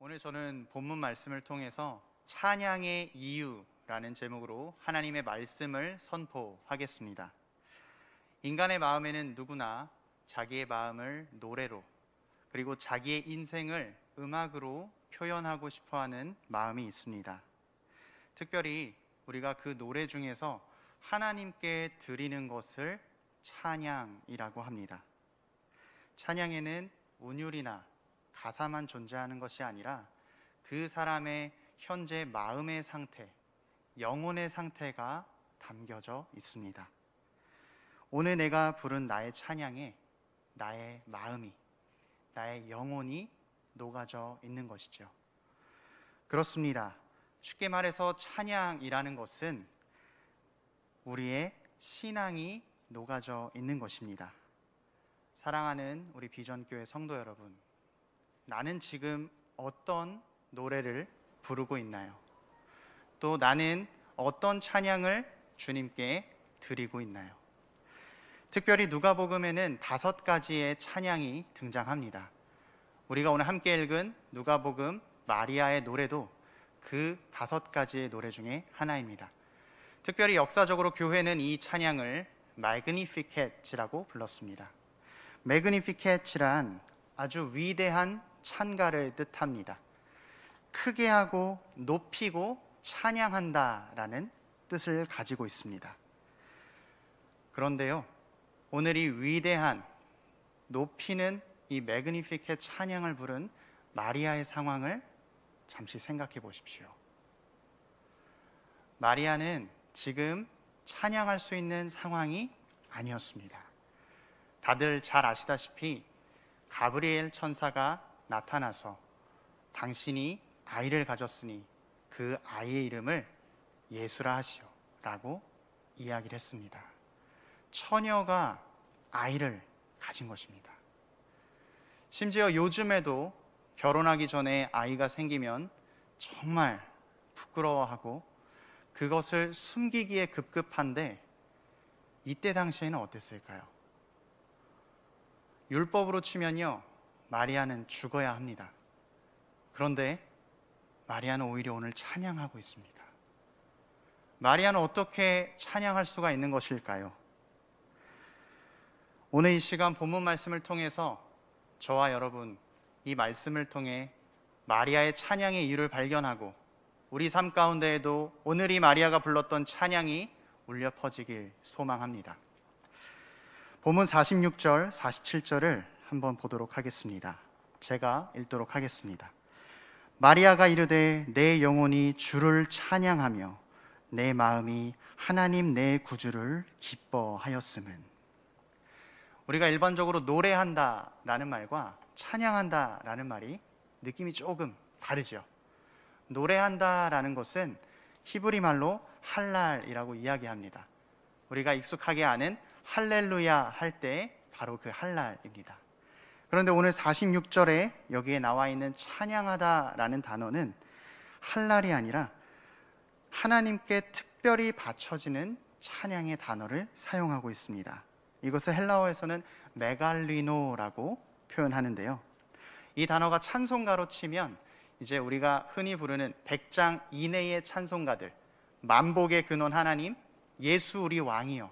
오늘 저는 본문 말씀을 통해서 찬양의 이유라는 제목으로 하나님의 말씀을 선포하겠습니다. 인간의 마음에는 누구나 자기의 마음을 노래로 그리고 자기의 인생을 음악으로 표현하고 싶어하는 마음이 있습니다. 특별히 우리가 그 노래 중에서 하나님께 드리는 것을 찬양이라고 합니다. 찬양에는 운율이나 가사만 존재하는 것이 아니라 그 사람의 현재 마음의 상태, 영혼의 상태가 담겨져 있습니다. 오늘 내가 부른 나의 찬양에 나의 마음이, 나의 영혼이 녹아져 있는 것이죠. 그렇습니다. 쉽게 말해서 찬양이라는 것은 우리의 신앙이 녹아져 있는 것입니다. 사랑하는 우리 비전교회 성도 여러분, 나는 지금 어떤 노래를 부르고 있나요? 또 나는 어떤 찬양을 주님께 드리고 있나요? 특별히 누가복음에는 5가지의 찬양이 등장합니다. 우리가 오늘 함께 읽은 누가복음 마리아의 노래도 그 5가지의 노래 중에 하나입니다. 특별히 역사적으로 교회는 이 찬양을 Magnificat이라고 불렀습니다. Magnificat이란 아주 위대한 찬가를 뜻합니다. 크게 하고 높이고 찬양한다라는 뜻을 가지고 있습니다. 그런데요, 오늘 이 위대한 높이는 이 Magnificate 찬양을 부른 마리아의 상황을 잠시 생각해 보십시오. 마리아는 지금 찬양할 수 있는 상황이 아니었습니다. 다들 잘 아시다시피 가브리엘 천사가 나타나서 당신이 아이를 가졌으니 그 아이의 이름을 예수라 하시오 라고 이야기를 했습니다. 처녀가 아이를 가진 것입니다. 심지어 요즘에도 결혼하기 전에 아이가 생기면 정말 부끄러워하고 그것을 숨기기에 급급한데, 이때 당시에는 어땠을까요? 율법으로 치면요, 마리아는 죽어야 합니다. 그런데 마리아는 오히려 오늘 찬양하고 있습니다. 마리아는 어떻게 찬양할 수가 있는 것일까요? 오늘 이 시간 본문 말씀을 통해서 저와 여러분, 이 말씀을 통해 마리아의 찬양의 이유를 발견하고 우리 삶 가운데에도 오늘 이 마리아가 불렀던 찬양이 울려 퍼지길 소망합니다. 본문 46절, 47절을 한번 보도록 하겠습니다. 제가 읽도록 하겠습니다. 마리아가 이르되 내 영혼이 주를 찬양하며 내 마음이 하나님 내 구주를 기뻐하였음은. 우리가 일반적으로 노래한다라는 말과 찬양한다라는 말이 느낌이 조금 다르죠. 노래한다라는 것은 히브리 말로 할랄이라고 이야기합니다. 우리가 익숙하게 아는 할렐루야 할 때 바로 그 할랄입니다. 그런데 오늘 46절에 여기에 나와 있는 찬양하다라는 단어는 할랄이 아니라 하나님께 특별히 바쳐지는 찬양의 단어를 사용하고 있습니다. 이것을 헬라어에서는 메갈리노라고 표현하는데요, 이 단어가 찬송가로 치면 이제 우리가 흔히 부르는 100장 이내의 찬송가들, 만복의 근원 하나님, 예수 우리 왕이여,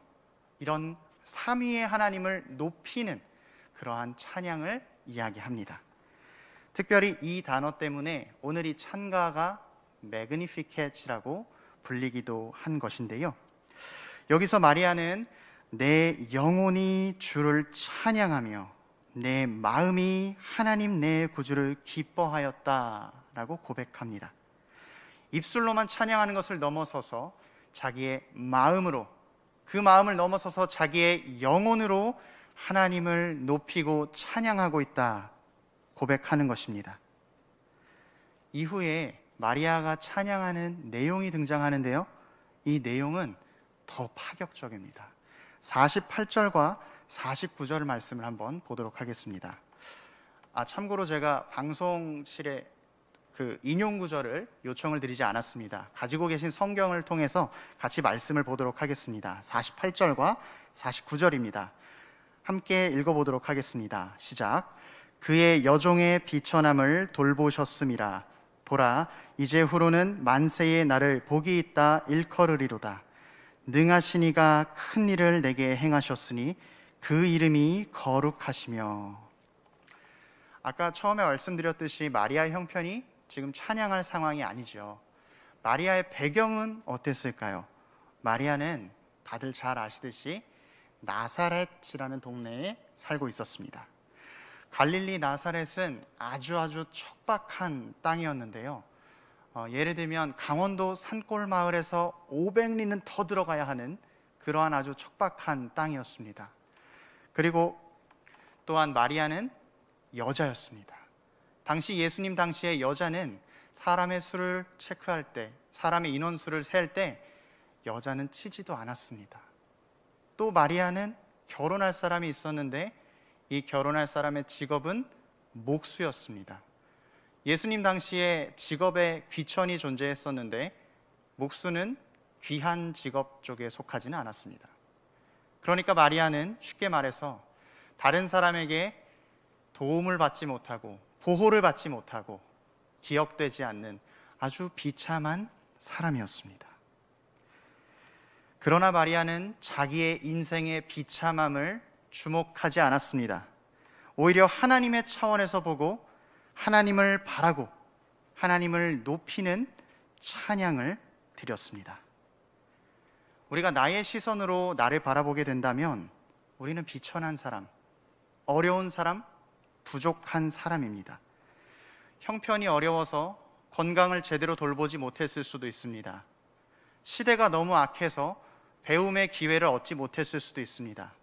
이런 삼위의 하나님을 높이는 그러한 찬양을 이야기합니다. 특별히 이 단어 때문에 오늘 이 찬가가 Magnificat이라고 불리기도 한 것인데요, 여기서 마리아는 내 영혼이 주를 찬양하며 내 마음이 하나님 내 구주를 기뻐하였다라고 고백합니다. 입술로만 찬양하는 것을 넘어서서 자기의 마음으로, 그 마음을 넘어서서 자기의 영혼으로 하나님을 높이고 찬양하고 있다 고백하는 것입니다. 이후에 마리아가 찬양하는 내용이 등장하는데요, 이 내용은 더 파격적입니다. 48절과 49절 말씀을 한번 보도록 하겠습니다. 참고로 제가 방송실에 그 인용 구절을 요청을 드리지 않았습니다. 가지고 계신 성경을 통해서 같이 말씀을 보도록 하겠습니다. 48절과 49절입니다. 함께 읽어보도록 하겠습니다. 시작. 그의 여종의 비천함을 돌보셨음이라. 보라, 이제후로는 만세의 나를 복이 있다 일컬으리로다. 능하신 이가 큰 일을 내게 행하셨으니 그 이름이 거룩하시며. 아까 처음에 말씀드렸듯이 마리아의 형편이 지금 찬양할 상황이 아니죠. 마리아의 배경은 어땠을까요? 마리아는 다들 잘 아시듯이 나사렛이라는 동네에 살고 있었습니다. 갈릴리 나사렛은 아주 척박한 땅이었는데요. 예를 들면 강원도 산골 마을에서 500리는 더 들어가야 하는 그러한 아주 척박한 땅이었습니다. 그리고 또한 마리아는 여자였습니다. 당시 예수님 당시에 여자는 사람의 수를 체크할 때, 사람의 인원수를 셀 때 여자는 치지도 않았습니다. 또 마리아는 결혼할 사람이 있었는데 이 결혼할 사람의 직업은 목수였습니다. 예수님 당시에 직업에 귀천이 존재했었는데 목수는 귀한 직업 쪽에 속하지는 않았습니다. 그러니까 마리아는 쉽게 말해서 다른 사람에게 도움을 받지 못하고 보호를 받지 못하고 기억되지 않는 아주 비참한 사람이었습니다. 그러나 마리아는 자기의 인생의 비참함을 주목하지 않았습니다. 오히려 하나님의 차원에서 보고 하나님을 바라고 하나님을 높이는 찬양을 드렸습니다. 우리가 나의 시선으로 나를 바라보게 된다면 우리는 비천한 사람, 어려운 사람, 부족한 사람입니다. 형편이 어려워서 건강을 제대로 돌보지 못했을 수도 있습니다. 시대가 너무 악해서 배움의 기회를 얻지 못했을 수도 있습니다.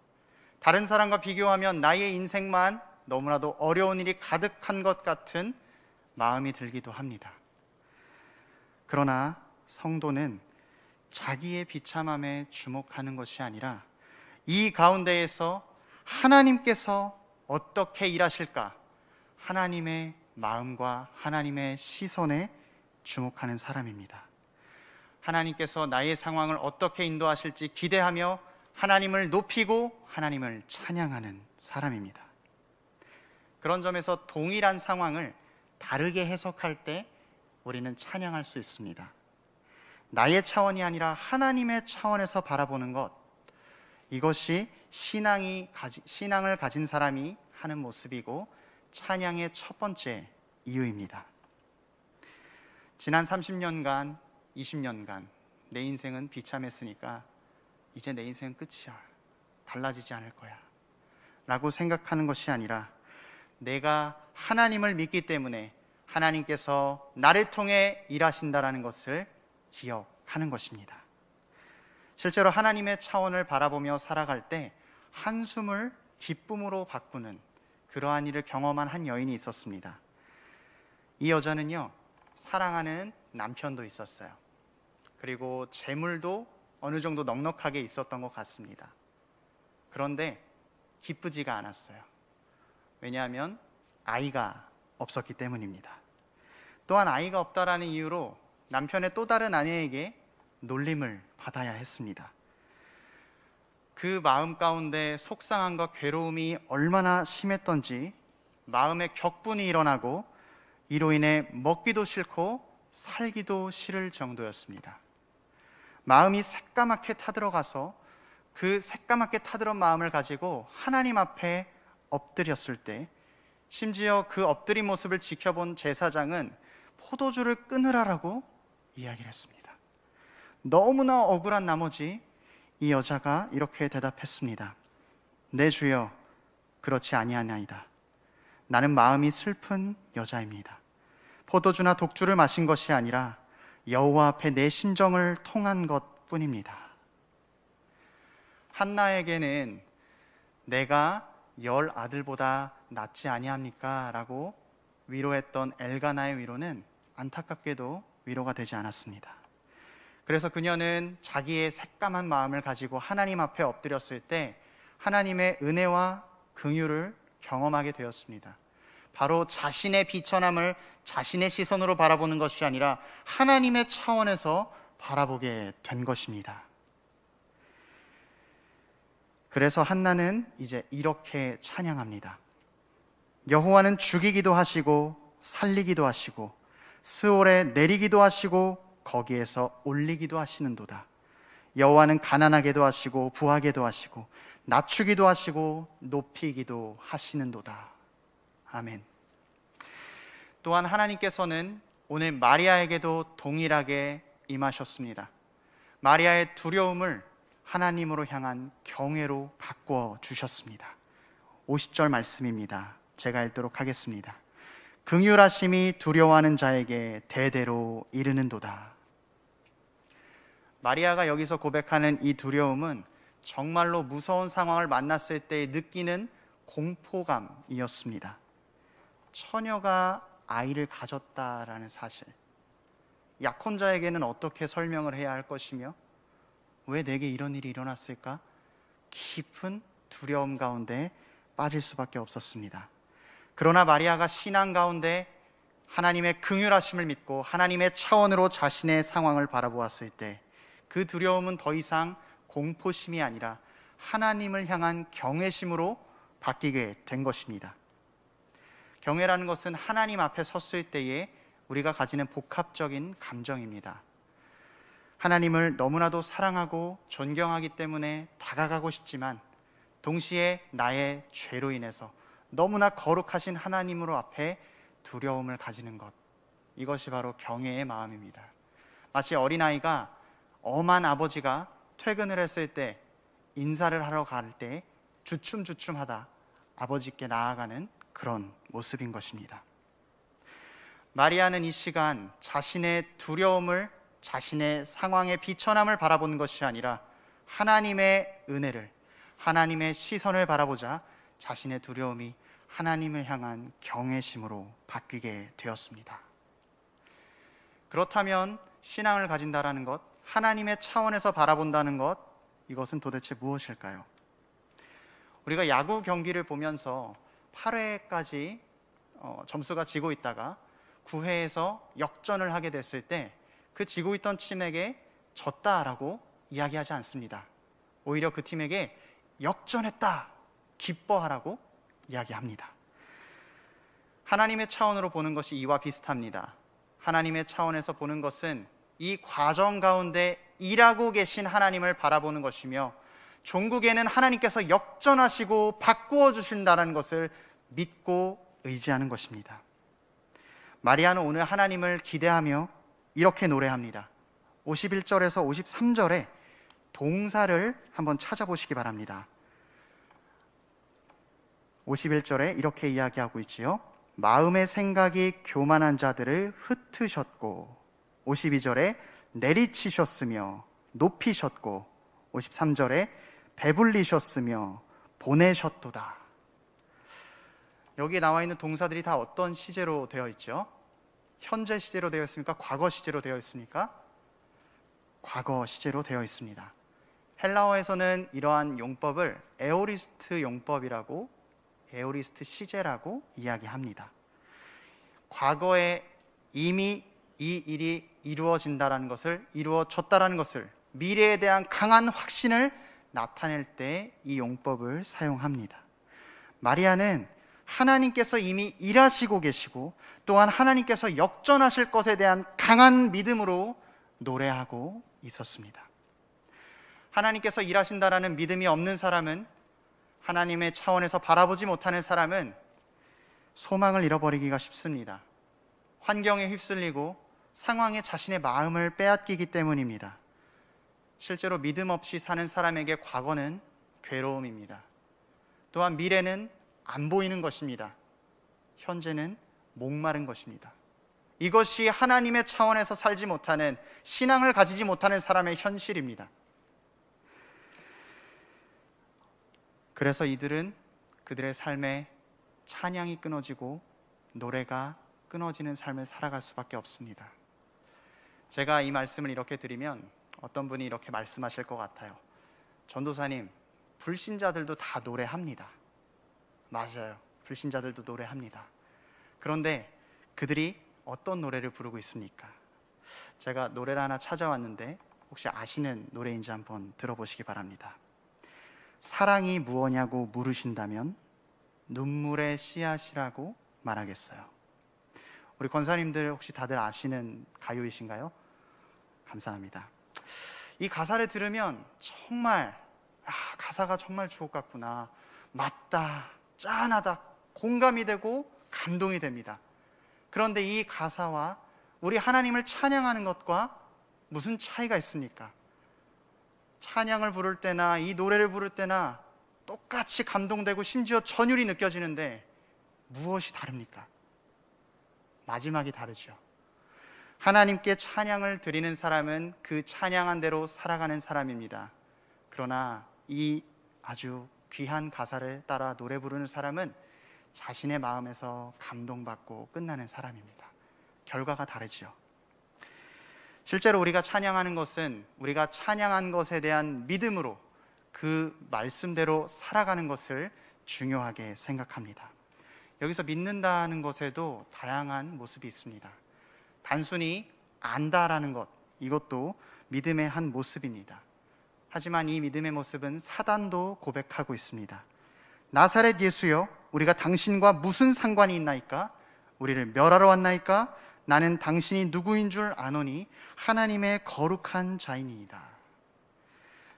다른 사람과 비교하면 나의 인생만 너무나도 어려운 일이 가득한 것 같은 마음이 들기도 합니다. 그러나 성도는 자기의 비참함에 주목하는 것이 아니라 이 가운데에서 하나님께서 어떻게 일하실까? 하나님의 마음과 하나님의 시선에 주목하는 사람입니다. 하나님께서 나의 상황을 어떻게 인도하실지 기대하며 하나님을 높이고 하나님을 찬양하는 사람입니다. 그런 점에서 동일한 상황을 다르게 해석할 때 우리는 찬양할 수 있습니다. 나의 차원이 아니라 하나님의 차원에서 바라보는 것, 이것이 신앙을 가진 사람이 하는 모습이고 찬양의 첫 번째 이유입니다. 지난 30년간, 20년간 내 인생은 비참했으니까 이제 내 인생은 끝이야, 달라지지 않을 거야 라고 생각하는 것이 아니라 내가 하나님을 믿기 때문에 하나님께서 나를 통해 일하신다라는 것을 기억하는 것입니다. 실제로 하나님의 차원을 바라보며 살아갈 때 한숨을 기쁨으로 바꾸는 그러한 일을 경험한 한 여인이 있었습니다. 이 여자는요, 사랑하는 남편도 있었어요. 그리고 재물도 어느 정도 넉넉하게 있었던 것 같습니다. 그런데 기쁘지가 않았어요. 왜냐하면 아이가 없었기 때문입니다. 또한 아이가 없다라는 이유로 남편의 또 다른 아내에게 놀림을 받아야 했습니다. 그 마음 가운데 속상함과 괴로움이 얼마나 심했던지 마음에 격분이 일어나고 이로 인해 먹기도 싫고 살기도 싫을 정도였습니다. 마음이 새까맣게 타들어가서 그 새까맣게 타들어온 마음을 가지고 하나님 앞에 엎드렸을 때, 심지어 그 엎드린 모습을 지켜본 제사장은 포도주를 끊으라라고 이야기를 했습니다. 너무나 억울한 나머지 이 여자가 이렇게 대답했습니다. 내 주여, 그렇지 아니하나이다. 나는 마음이 슬픈 여자입니다. 포도주나 독주를 마신 것이 아니라 여호와 앞에 내 심정을 통한 것뿐입니다. 한나에게는 내가 10 아들보다 낫지 아니합니까? 라고 위로했던 엘가나의 위로는 안타깝게도 위로가 되지 않았습니다. 그래서 그녀는 자기의 새까만 마음을 가지고 하나님 앞에 엎드렸을 때 하나님의 은혜와 긍휼을 경험하게 되었습니다. 바로 자신의 비천함을 자신의 시선으로 바라보는 것이 아니라 하나님의 차원에서 바라보게 된 것입니다. 그래서 한나는 이제 이렇게 찬양합니다. 여호와는 죽이기도 하시고 살리기도 하시고 스올에 내리기도 하시고 거기에서 올리기도 하시는도다. 여호와는 가난하게도 하시고 부하게도 하시고 낮추기도 하시고 높이기도 하시는도다. 아멘. 또한 하나님께서는 오늘 마리아에게도 동일하게 임하셨습니다. 마리아의 두려움을 하나님으로 향한 경외로 바꾸어 주셨습니다. 50절 말씀입니다. 제가 읽도록 하겠습니다. 긍휼하심이 두려워하는 자에게 대대로 이르는도다. 마리아가 여기서 고백하는 이 두려움은 정말로 무서운 상황을 만났을 때 느끼는 공포감이었습니다. 처녀가 아이를 가졌다라는 사실, 약혼자에게는 어떻게 설명을 해야 할 것이며 왜 내게 이런 일이 일어났을까? 깊은 두려움 가운데 빠질 수밖에 없었습니다. 그러나 마리아가 신앙 가운데 하나님의 긍휼하심을 믿고 하나님의 차원으로 자신의 상황을 바라보았을 때 그 두려움은 더 이상 공포심이 아니라 하나님을 향한 경외심으로 바뀌게 된 것입니다. 경외라는 것은 하나님 앞에 섰을 때에 우리가 가지는 복합적인 감정입니다. 하나님을 너무나도 사랑하고 존경하기 때문에 다가가고 싶지만 동시에 나의 죄로 인해서 너무나 거룩하신 하나님으로 앞에 두려움을 가지는 것, 이것이 바로 경외의 마음입니다. 마치 어린아이가 엄한 아버지가 퇴근을 했을 때 인사를 하러 갈 때 주춤주춤하다 아버지께 나아가는 그런 모습인 것입니다. 마리아는 이 시간 자신의 두려움을 자신의 상황의 비천함을 바라보는 것이 아니라 하나님의 은혜를, 하나님의 시선을 바라보자 자신의 두려움이 하나님을 향한 경외심으로 바뀌게 되었습니다. 그렇다면 신앙을 가진다라는 것, 하나님의 차원에서 바라본다는 것, 이것은 도대체 무엇일까요? 우리가 야구 경기를 보면서 8회까지 점수가 지고 있다가 9회에서 역전을 하게 됐을 때 그 지고 있던 팀에게 졌다라고 이야기하지 않습니다. 오히려 그 팀에게 역전했다, 기뻐하라고 이야기합니다. 하나님의 차원으로 보는 것이 이와 비슷합니다. 하나님의 차원에서 보는 것은 이 과정 가운데 일하고 계신 하나님을 바라보는 것이며 종국에는 하나님께서 역전하시고 바꾸어 주신다는 것을 믿고 의지하는 것입니다. 마리아는 오늘 하나님을 기대하며 이렇게 노래합니다. 51절에서 53절에 동사를 한번 찾아보시기 바랍니다. 51절에 이렇게 이야기하고 있지요. 마음의 생각이 교만한 자들을 흩으셨고, 52절에 내리치셨으며 높이셨고, 53절에 배불리셨으며 보내셨도다. 여기 나와 있는 동사들이 다 어떤 시제로 되어 있죠? 현재 시제로 되어 있습니까? 과거 시제로 되어 있습니까? 과거 시제로 되어 있습니다. 헬라어에서는 이러한 용법을 에오리스트 용법이라고, 에오리스트 시제라고 이야기합니다. 과거에 이미 이 일이 이루어진다라는 것을, 이루어졌다라는 것을, 미래에 대한 강한 확신을 나타낼 때 이 용법을 사용합니다. 마리아는 하나님께서 이미 일하시고 계시고 또한 하나님께서 역전하실 것에 대한 강한 믿음으로 노래하고 있었습니다. 하나님께서 일하신다라는 믿음이 없는 사람은, 하나님의 차원에서 바라보지 못하는 사람은 소망을 잃어버리기가 쉽습니다. 환경에 휩쓸리고 상황에 자신의 마음을 빼앗기기 때문입니다. 실제로 믿음 없이 사는 사람에게 과거는 괴로움입니다. 또한 미래는 안 보이는 것입니다. 현재는 목마른 것입니다. 이것이 하나님의 차원에서 살지 못하는, 신앙을 가지지 못하는 사람의 현실입니다. 그래서 이들은 그들의 삶에 찬양이 끊어지고 노래가 끊어지는 삶을 살아갈 수밖에 없습니다. 제가 이 말씀을 이렇게 드리면 어떤 분이 이렇게 말씀하실 것 같아요. 전도사님, 불신자들도 다 노래합니다. 맞아요. 불신자들도 노래합니다. 그런데 그들이 어떤 노래를 부르고 있습니까? 제가 노래를 하나 찾아왔는데 혹시 아시는 노래인지 한번 들어보시기 바랍니다. 사랑이 무엇냐고 물으신다면 눈물의 씨앗이라고 말하겠어요. 우리 권사님들 혹시 다들 아시는 가요이신가요? 감사합니다. 이 가사를 들으면 정말 가사가 정말 주옥 같구나, 맞다, 짠하다, 공감이 되고 감동이 됩니다. 그런데 이 가사와 우리 하나님을 찬양하는 것과 무슨 차이가 있습니까? 찬양을 부를 때나 이 노래를 부를 때나 똑같이 감동되고 심지어 전율이 느껴지는데 무엇이 다릅니까? 마지막이 다르죠. 하나님께 찬양을 드리는 사람은 그 찬양한 대로 살아가는 사람입니다. 그러나 이 아주 귀한 가사를 따라 노래 부르는 사람은 자신의 마음에서 감동받고 끝나는 사람입니다. 결과가 다르죠. 실제로 우리가 찬양하는 것은 우리가 찬양한 것에 대한 믿음으로 그 말씀대로 살아가는 것을 중요하게 생각합니다. 여기서 믿는다는 것에도 다양한 모습이 있습니다. 단순히 안다라는 것, 이것도 믿음의 한 모습입니다. 하지만 이 믿음의 모습은 사단도 고백하고 있습니다. 나사렛 예수여, 우리가 당신과 무슨 상관이 있나이까? 우리를 멸하러 왔나이까? 나는 당신이 누구인 줄 아노니 하나님의 거룩한 자이니이다.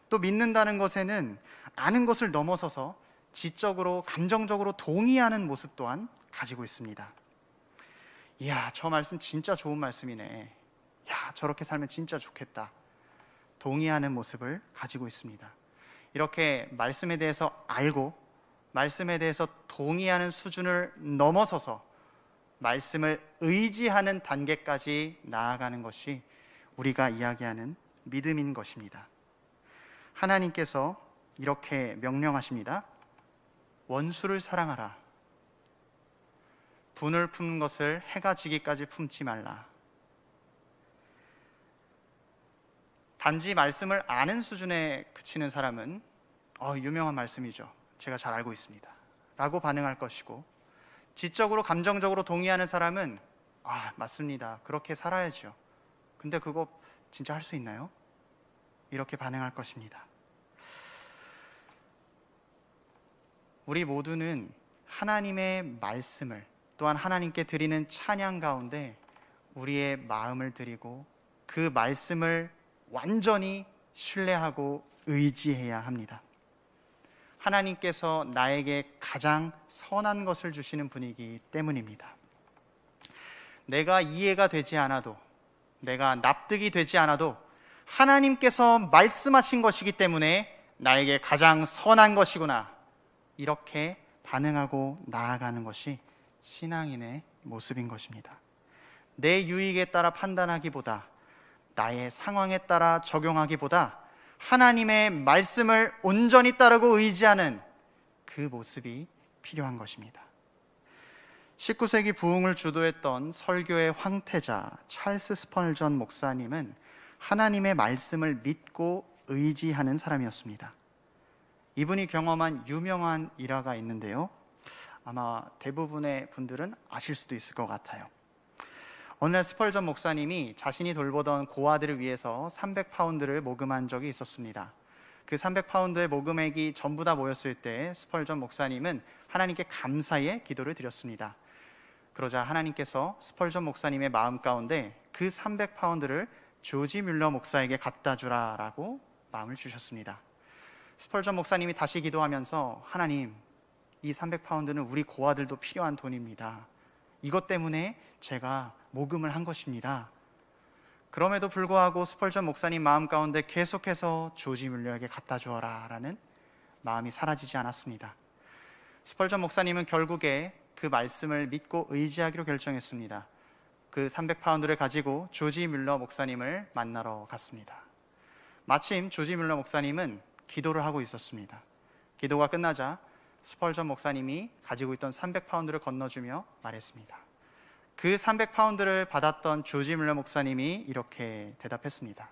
또 믿는다는 것에는 아는 것을 넘어서서 지적으로 감정적으로 동의하는 모습 또한 가지고 있습니다. 이야, 저 말씀 진짜 좋은 말씀이네. 야, 저렇게 살면 진짜 좋겠다. 동의하는 모습을 가지고 있습니다. 이렇게 말씀에 대해서 알고 말씀에 대해서 동의하는 수준을 넘어서서 말씀을 의지하는 단계까지 나아가는 것이 우리가 이야기하는 믿음인 것입니다. 하나님께서 이렇게 명령하십니다. 원수를 사랑하라. 분을 품는 것을 해가 지기까지 품지 말라. 단지 말씀을 아는 수준에 그치는 사람은 유명한 말씀이죠, 제가 잘 알고 있습니다 라고 반응할 것이고, 지적으로 감정적으로 동의하는 사람은 맞습니다, 그렇게 살아야죠, 근데 그거 진짜 할 수 있나요? 이렇게 반응할 것입니다. 우리 모두는 하나님의 말씀을 또한 하나님께 드리는 찬양 가운데 우리의 마음을 드리고 그 말씀을 완전히 신뢰하고 의지해야 합니다. 하나님께서 나에게 가장 선한 것을 주시는 분이기 때문입니다. 내가 이해가 되지 않아도, 내가 납득이 되지 않아도 하나님께서 말씀하신 것이기 때문에 나에게 가장 선한 것이구나, 이렇게 반응하고 나아가는 것이 신앙인의 모습인 것입니다. 내 유익에 따라 판단하기보다, 나의 상황에 따라 적용하기보다 하나님의 말씀을 온전히 따르고 의지하는 그 모습이 필요한 것입니다. 19세기 부흥을 주도했던 설교의 황태자 찰스 스펄전 목사님은 하나님의 말씀을 믿고 의지하는 사람이었습니다. 이분이 경험한 유명한 일화가 있는데요, 아마 대부분의 분들은 아실 수도 있을 것 같아요. 어느 날 스펄전 목사님이 자신이 돌보던 고아들을 위해서 300파운드를 모금한 적이 있었습니다. 그 300파운드의 모금액이 전부 다 모였을 때 스펄전 목사님은 하나님께 감사의 기도를 드렸습니다. 그러자 하나님께서 스펄전 목사님의 마음 가운데 그 300파운드를 조지 뮬러 목사에게 갖다 주라 라고 마음을 주셨습니다. 스펄전 목사님이 다시 기도하면서, 하나님, 이 300파운드는 우리 고아들도 필요한 돈입니다. 이것 때문에 제가 모금을 한 것입니다. 그럼에도 불구하고 스펄전 목사님 마음 가운데 계속해서 조지 뮬러에게 갖다 주어라 라는 마음이 사라지지 않았습니다. 스펄전 목사님은 결국에 그 말씀을 믿고 의지하기로 결정했습니다. 그 300파운드를 가지고 조지 뮬러 목사님을 만나러 갔습니다. 마침 조지 뮬러 목사님은 기도를 하고 있었습니다. 기도가 끝나자 스펄전 목사님이 가지고 있던 300파운드를 건너주며 말했습니다. 그 300파운드를 받았던 조지 뮬러 목사님이 이렇게 대답했습니다.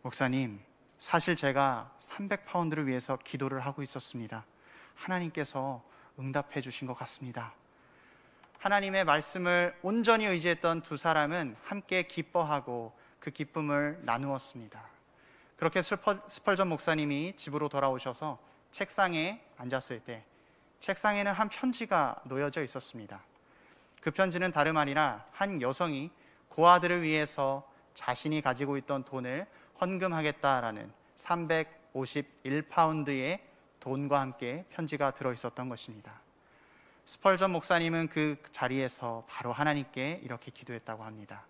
목사님, 사실 제가 300파운드를 위해서 기도를 하고 있었습니다. 하나님께서 응답해 주신 것 같습니다. 하나님의 말씀을 온전히 의지했던 두 사람은 함께 기뻐하고 그 기쁨을 나누었습니다. 그렇게 스펄전 목사님이 집으로 돌아오셔서 책상에 앉았을 때 책상에는 한 편지가 놓여져 있었습니다. 그 편지는 다름 아니라 한 여성이 고아들을 위해서 자신이 가지고 있던 돈을 헌금하겠다라는 351파운드의 돈과 함께 편지가 들어있었던 것입니다. 스펄전 목사님은 그 자리에서 바로 하나님께 이렇게 기도했다고 합니다.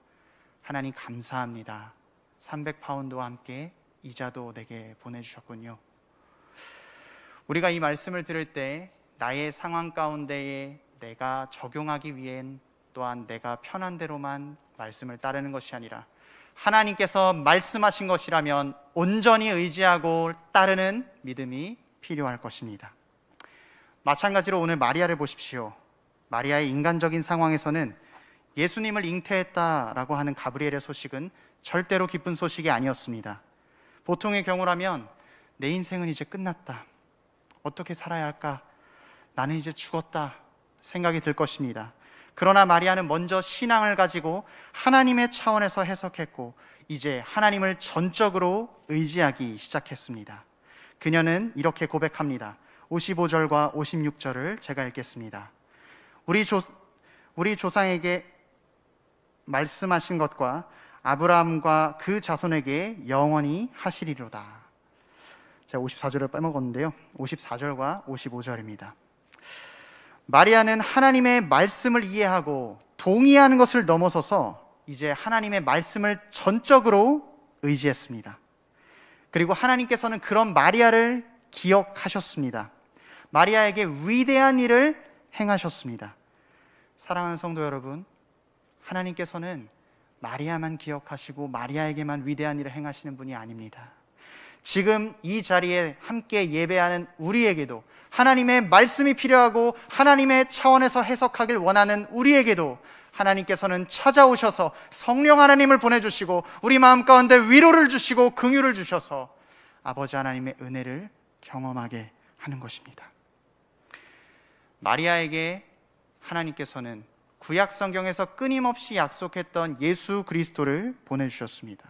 하나님 감사합니다. 300파운드와 함께 이자도 내게 보내주셨군요. 우리가 이 말씀을 들을 때 나의 상황 가운데에 내가 적용하기 위hen 또한 내가 편한 대로만 말씀을 따르는 것이 아니라 하나님께서 말씀하신 것이라면 온전히 의지하고 따르는 믿음이 필요할 것입니다. 마찬가지로 오늘 마리아를 보십시오. 마리아의 인간적인 상황에서는 예수님을 잉태했다라고 하는 가브리엘의 소식은 절대로 기쁜 소식이 아니었습니다. 보통의 경우라면 내 인생은 이제 끝났다, 어떻게 살아야 할까, 나는 이제 죽었다 생각이 들 것입니다. 그러나 마리아는 먼저 신앙을 가지고 하나님의 차원에서 해석했고 이제 하나님을 전적으로 의지하기 시작했습니다. 그녀는 이렇게 고백합니다. 55절과 56절을 제가 읽겠습니다. 우리 조상에게 말씀하신 것과 아브라함과 그 자손에게 영원히 하시리로다. 제가 54절을 빼먹었는데요. 54절과 55절입니다. 마리아는 하나님의 말씀을 이해하고 동의하는 것을 넘어서서 이제 하나님의 말씀을 전적으로 의지했습니다. 그리고 하나님께서는 그런 마리아를 기억하셨습니다. 마리아에게 위대한 일을 행하셨습니다. 사랑하는 성도 여러분, 하나님께서는 마리아만 기억하시고 마리아에게만 위대한 일을 행하시는 분이 아닙니다. 지금 이 자리에 함께 예배하는 우리에게도 하나님의 말씀이 필요하고 하나님의 차원에서 해석하길 원하는 우리에게도 하나님께서는 찾아오셔서 성령 하나님을 보내주시고 우리 마음 가운데 위로를 주시고 긍휼을 주셔서 아버지 하나님의 은혜를 경험하게 하는 것입니다. 마리아에게 하나님께서는 구약 성경에서 끊임없이 약속했던 예수 그리스도를 보내주셨습니다.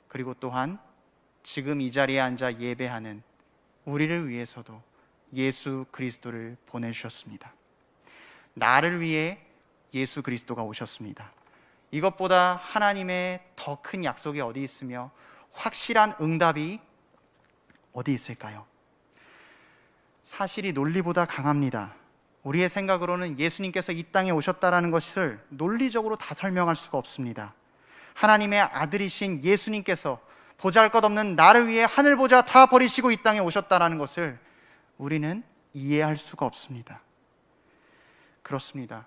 그리고 또한 지금 이 자리에 앉아 예배하는 우리를 위해서도 예수 그리스도를 보내주셨습니다. 나를 위해 예수 그리스도가 오셨습니다. 이것보다 하나님의 더 큰 약속이 어디 있으며 확실한 응답이 어디 있을까요? 사실이 논리보다 강합니다. 우리의 생각으로는 예수님께서 이 땅에 오셨다라는 것을 논리적으로 다 설명할 수가 없습니다. 하나님의 아들이신 예수님께서 보잘것없는 나를 위해 하늘보자 다 버리시고 이 땅에 오셨다라는 것을 우리는 이해할 수가 없습니다. 그렇습니다.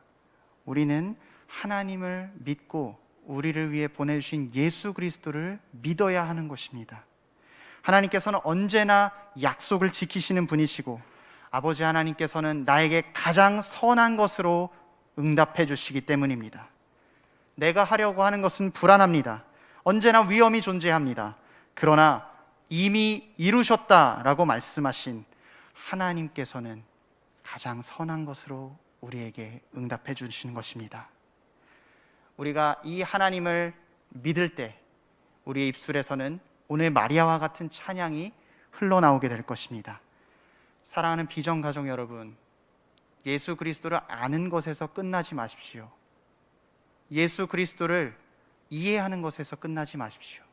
우리는 하나님을 믿고 우리를 위해 보내주신 예수 그리스도를 믿어야 하는 것입니다. 하나님께서는 언제나 약속을 지키시는 분이시고 아버지 하나님께서는 나에게 가장 선한 것으로 응답해 주시기 때문입니다. 내가 하려고 하는 것은 불안합니다. 언제나 위험이 존재합니다. 그러나 이미 이루셨다라고 말씀하신 하나님께서는 가장 선한 것으로 우리에게 응답해 주시는 것입니다. 우리가 이 하나님을 믿을 때 우리의 입술에서는 오늘 마리아와 같은 찬양이 흘러나오게 될 것입니다. 사랑하는 비전가족 여러분, 예수 그리스도를 아는 것에서 끝나지 마십시오. 예수 그리스도를 이해하는 것에서 끝나지 마십시오.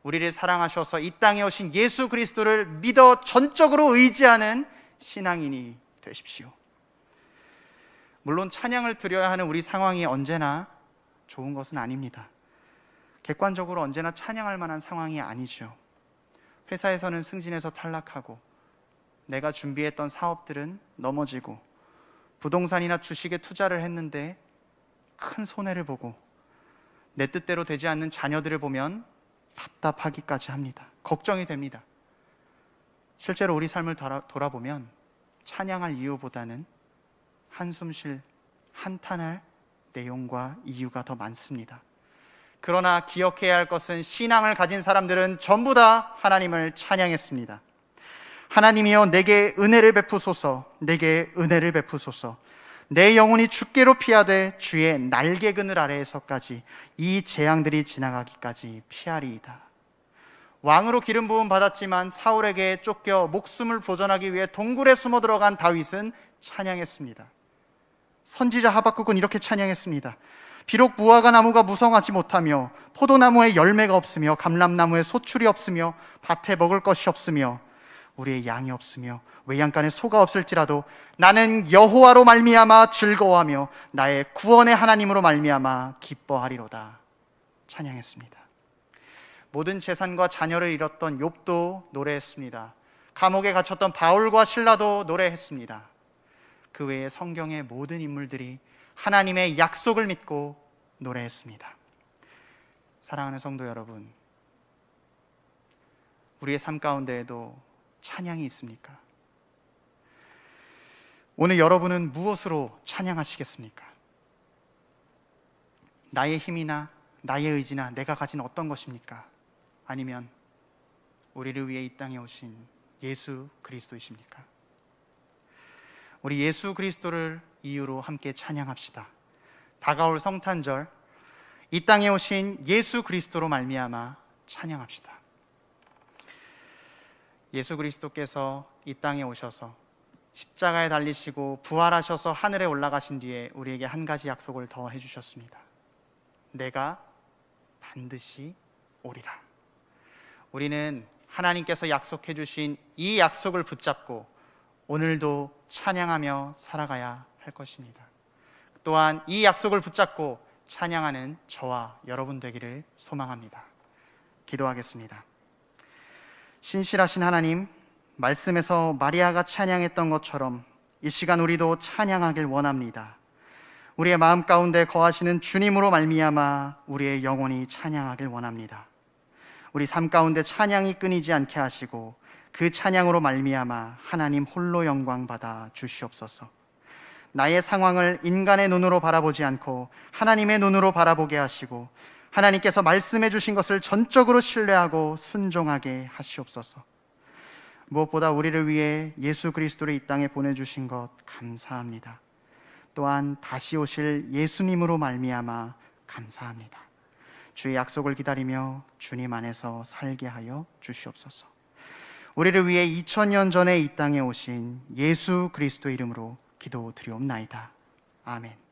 우리를 사랑하셔서 이 땅에 오신 예수 그리스도를 믿어 전적으로 의지하는 신앙인이 되십시오. 물론 찬양을 드려야 하는 우리 상황이 언제나 좋은 것은 아닙니다. 객관적으로 언제나 찬양할 만한 상황이 아니죠. 회사에서는 승진해서 탈락하고 내가 준비했던 사업들은 넘어지고 부동산이나 주식에 투자를 했는데 큰 손해를 보고 내 뜻대로 되지 않는 자녀들을 보면 답답하기까지 합니다. 걱정이 됩니다. 실제로 우리 삶을 돌아보면 찬양할 이유보다는 한숨 쉴, 한탄할 내용과 이유가 더 많습니다. 그러나 기억해야 할 것은 신앙을 가진 사람들은 전부 다 하나님을 찬양했습니다. 하나님이여 내게 은혜를 베푸소서, 내게 은혜를 베푸소서. 내 영혼이 주께로 피하되 주의 날개 그늘 아래에서까지 이 재앙들이 지나가기까지 피하리이다. 왕으로 기름 부음 받았지만 사울에게 쫓겨 목숨을 보존하기 위해 동굴에 숨어 들어간 다윗은 찬양했습니다. 선지자 하박국은 이렇게 찬양했습니다. 비록 무화과 나무가 무성하지 못하며 포도나무에 열매가 없으며 감람나무에 소출이 없으며 밭에 먹을 것이 없으며 우리의 양이 없으며 외양간에 소가 없을지라도 나는 여호와로 말미암아 즐거워하며 나의 구원의 하나님으로 말미암아 기뻐하리로다. 찬양했습니다. 모든 재산과 자녀를 잃었던 욥도 노래했습니다. 감옥에 갇혔던 바울과 실라도 노래했습니다. 그 외에 성경의 모든 인물들이 하나님의 약속을 믿고 노래했습니다. 사랑하는 성도 여러분, 우리의 삶 가운데에도 찬양이 있습니까? 오늘 여러분은 무엇으로 찬양하시겠습니까? 나의 힘이나 나의 의지나 내가 가진 어떤 것입니까? 아니면 우리를 위해 이 땅에 오신 예수 그리스도이십니까? 우리 예수 그리스도를 이유로 함께 찬양합시다. 다가올 성탄절, 이 땅에 오신 예수 그리스도로 말미암아 찬양합시다. 예수 그리스도께서 이 땅에 오셔서 십자가에 달리시고 부활하셔서 하늘에 올라가신 뒤에 우리에게 한 가지 약속을 더 해주셨습니다. 내가 반드시 오리라. 우리는 하나님께서 약속해 주신 이 약속을 붙잡고 오늘도 찬양하며 살아가야 할 것입니다. 또한 이 약속을 붙잡고 찬양하는 저와 여러분 되기를 소망합니다. 기도하겠습니다. 신실하신 하나님, 말씀에서 마리아가 찬양했던 것처럼 이 시간 우리도 찬양하길 원합니다. 우리의 마음 가운데 거하시는 주님으로 말미암아 우리의 영혼이 찬양하길 원합니다. 우리 삶 가운데 찬양이 끊이지 않게 하시고 그 찬양으로 말미암아 하나님 홀로 영광 받아 주시옵소서. 나의 상황을 인간의 눈으로 바라보지 않고 하나님의 눈으로 바라보게 하시고 하나님께서 말씀해 주신 것을 전적으로 신뢰하고 순종하게 하시옵소서. 무엇보다 우리를 위해 예수 그리스도를 이 땅에 보내주신 것 감사합니다. 또한 다시 오실 예수님으로 말미암아 감사합니다. 주의 약속을 기다리며 주님 안에서 살게 하여 주시옵소서. 우리를 위해 2000년 전에 이 땅에 오신 예수 그리스도 이름으로 기도드리옵나이다. 아멘.